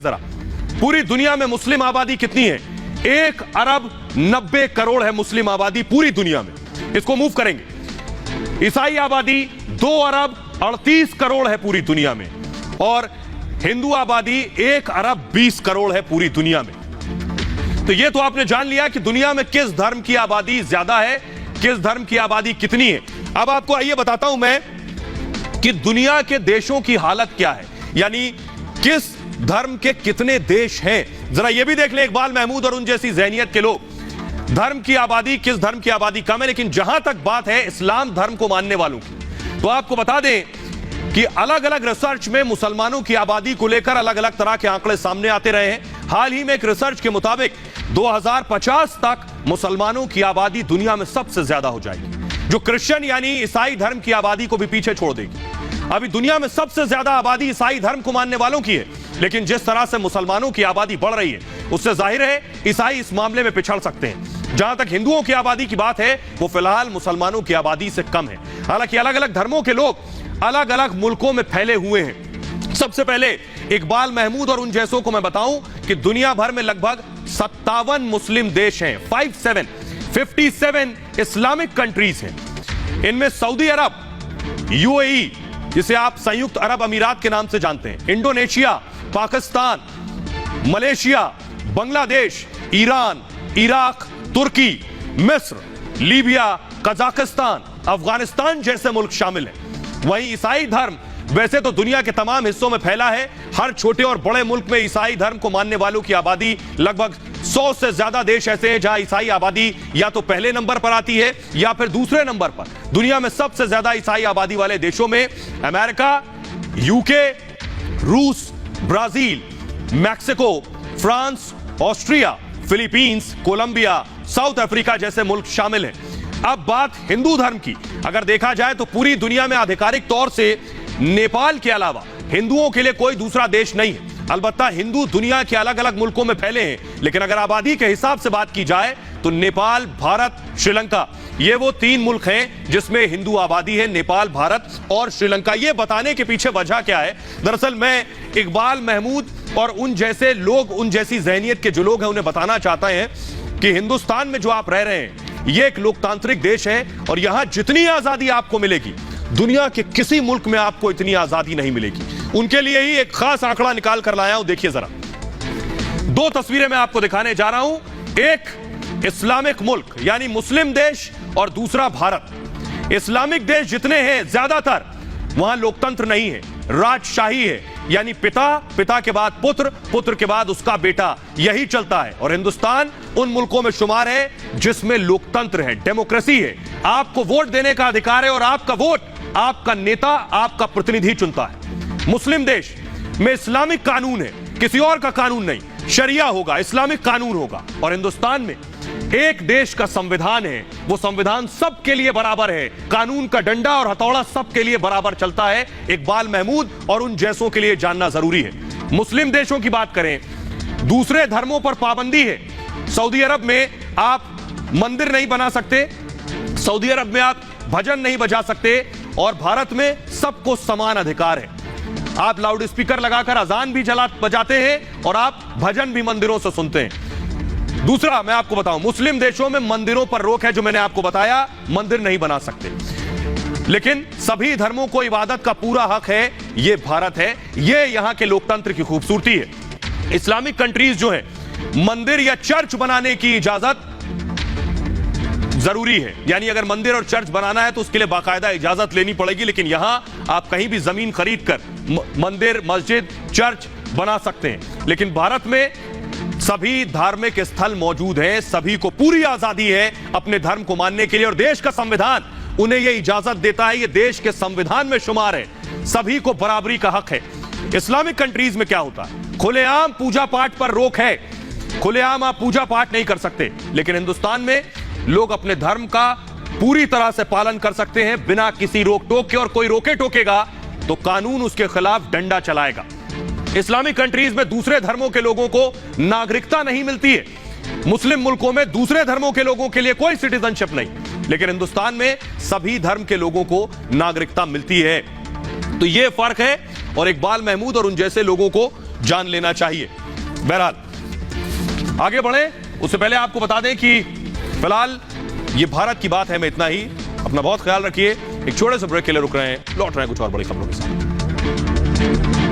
जरा, पूरी दुनिया में मुस्लिम आबादी कितनी है? 1 अरब 90 करोड़ है मुस्लिम आबादी पूरी दुनिया में। इसको मूव करेंगे। ईसाई आबादी 2 अरब 38 करोड़ है पूरी दुनिया में, और हिंदू आबादी 1 अरब 20 करोड़ है पूरी दुनिया में। तो यह तो आपने जान लिया कि दुनिया में किस धर्म की आबादी ज्यादा है, किस धर्म की आबादी कितनी है। अब आपको आइए बताता हूं मैं कि दुनिया के देशों की हालत क्या है, यानी किस धर्म के कितने देश हैं। जरा यह भी देख लें इकबाल महमूद और उन जैसी ज़हनियत के लोग, धर्म की आबादी, किस धर्म की आबादी कम है। लेकिन जहां तक बात है इस्लाम धर्म को मानने वालों की, तो आपको बता दें कि अलग अलग रिसर्च में मुसलमानों की आबादी को लेकर अलग अलग तरह के आंकड़े सामने आते रहे हैं। हाल ही में एक रिसर्च के मुताबिक 2050 तक मुसलमानों की आबादी दुनिया में सबसे ज्यादा हो जाएगी, जो क्रिश्चियन यानी ईसाई धर्म की आबादी को भी पीछे छोड़ देगी। अभी दुनिया में सबसे ज्यादा आबादी ईसाई धर्म को मानने वालों की है, लेकिन जिस तरह से मुसलमानों की आबादी बढ़ रही है उससे जाहिर है ईसाई इस मामले में पिछड़ सकते हैं। जहां तक हिंदुओं की आबादी की बात है वो फिलहाल मुसलमानों की आबादी से कम है। हालांकि अलग अलग धर्मों के लोग अलग अलग मुल्कों में फैले हुए हैं। सबसे पहले इकबाल महमूद और उन जैसों को मैं बताऊं कि दुनिया भर में लगभग 57 मुस्लिम देश हैं, 57 इस्लामिक कंट्रीज हैं। इनमें सऊदी अरब, यूएई जिसे आप संयुक्त अरब अमीरात के नाम से जानते हैं, Indonesia, Pakistan, Malaysia, Bangladesh, Iran, Iraq, तुर्की, मिस्र, लीबिया, कजाकिस्तान, अफगानिस्तान जैसे मुल्क शामिल हैं। वहीं ईसाई धर्म वैसे तो दुनिया के तमाम हिस्सों में फैला है। हर छोटे और बड़े मुल्क में ईसाई धर्म को मानने वालों की आबादी लगभग 100 से ज्यादा देश ऐसे हैं जहां ईसाई आबादी या तो पहले नंबर पर आती है या फिर दूसरे नंबर पर। दुनिया में सबसे ज्यादा ईसाई आबादी वाले देशों में अमेरिका, यूके, रूस, Brazil, Mexico, France, Austria, Philippines, Colombia, South Africa जैसे मुल्क शामिल हैं। अब बात हिंदू धर्म की अगर देखा जाए तो पूरी दुनिया में आधिकारिक तौर से नेपाल के अलावा हिंदुओं के लिए कोई दूसरा देश नहीं है। अलबत्ता हिंदू दुनिया के अलग अलग मुल्कों में फैले हैं, लेकिन अगर आबादी के हिसाब से बात की जाए तो नेपाल, भारत, श्रीलंका, ये वो 3 मुल्क हैं जिसमें हिंदू आबादी है। नेपाल, भारत और श्रीलंका। ये बताने के पीछे वजह क्या है? दरअसल मैं इकबाल महमूद और उन जैसे लोग, उन जैसी ज़हनियत के जो लोग हैं उन्हें बताना चाहता है कि हिंदुस्तान में जो आप रह रहे हैं ये एक लोकतांत्रिक देश है, और यहां जितनी आजादी आपको मिलेगी दुनिया के किसी मुल्क में आपको इतनी आजादी नहीं मिलेगी। उनके लिए ही एक खास आंकड़ा निकाल कर लाया हूं, देखिए जरा। 2 तस्वीरें मैं आपको दिखाने जा रहा हूं। एक इस्लामिक मुल्क यानी मुस्लिम देश और दूसरा भारत। इस्लामिक देश जितने हैं ज्यादातर वहां लोकतंत्र नहीं है, राजशाही है, यानी पिता के बाद पुत्र, पुत्र के बाद उसका बेटा, यही चलता है। और हिंदुस्तान उन मुल्कों में शुमार है जिसमें लोकतंत्र है, डेमोक्रेसी है, आपको वोट देने का अधिकार है और आपका वोट आपका नेता, आपका प्रतिनिधि चुनता है। मुस्लिम देश में इस्लामिक कानून है, किसी और का कानून नहीं, शरिया होगा, इस्लामिक कानून होगा। और हिंदुस्तान में एक देश का संविधान है, वो संविधान सबके लिए बराबर है, कानून का डंडा और हथौड़ा सबके लिए बराबर चलता है। इकबाल महमूद और उन जैसों के लिए जानना जरूरी है। मुस्लिम देशों की बात करें, दूसरे धर्मों पर पाबंदी है। सऊदी अरब में आप मंदिर नहीं बना सकते, सऊदी अरब में आप भजन नहीं बजा सकते, और भारत में सबको समान अधिकार है। आप लाउड स्पीकर लगाकर अजान भी बजाते हैं और आप भजन भी मंदिरों से सुनते हैं। दूसरा मैं आपको बताऊं, मुस्लिम देशों में मंदिरों पर रोक है, जो मैंने आपको बताया, मंदिर नहीं बना सकते। लेकिन सभी धर्मों को इबादत का पूरा हक है, ये भारत है, ये यहां के लोकतंत्र की खूबसूरती है। इस्लामिक कंट्रीज जो है, मंदिर या चर्च बनाने की इजाजत जरूरी है, यानी अगर मंदिर और चर्च बनाना है तो उसके लिए बाकायदा इजाजत लेनी पड़ेगी। लेकिन यहां आप कहीं भी जमीन खरीद कर मंदिर, मस्जिद, चर्च बना सकते हैं। लेकिन भारत में सभी धार्मिक स्थल मौजूद हैं, सभी को पूरी आजादी है अपने धर्म को मानने के लिए, और देश का संविधान उन्हें यह इजाजत देता है, यह देश के संविधान में शुमार है, सभी को बराबरी का हक है। इस्लामिक कंट्रीज में क्या होता है, खुलेआम पूजा पाठ पर रोक है, खुलेआम आप पूजा पाठ नहीं कर सकते। लेकिन हिंदुस्तान में लोग अपने धर्म का पूरी तरह से पालन कर सकते हैं बिना किसी रोक टोक के, और कोई रोके टोकेगा तो कानून उसके खिलाफ डंडा चलाएगा। इस्लामिक कंट्रीज में दूसरे धर्मों के लोगों को नागरिकता नहीं मिलती है। मुस्लिम मुल्कों में दूसरे धर्मों के लोगों के लिए कोई सिटीजनशिप नहीं, लेकिन हिंदुस्तान में सभी धर्म के लोगों को नागरिकता मिलती है। तो यह फर्क है, और इकबाल महमूद और उन जैसे लोगों को जान लेना चाहिए। बहरहाल आगे बढ़े उससे पहले आपको बता दें कि फिलहाल ये भारत की बात है में इतना ही। अपना बहुत ख्याल रखिए। एक छोटे से ब्रेक के लिए रुक रहे हैं, लौट रहे हैं कुछ और बड़ी खबरों के साथ।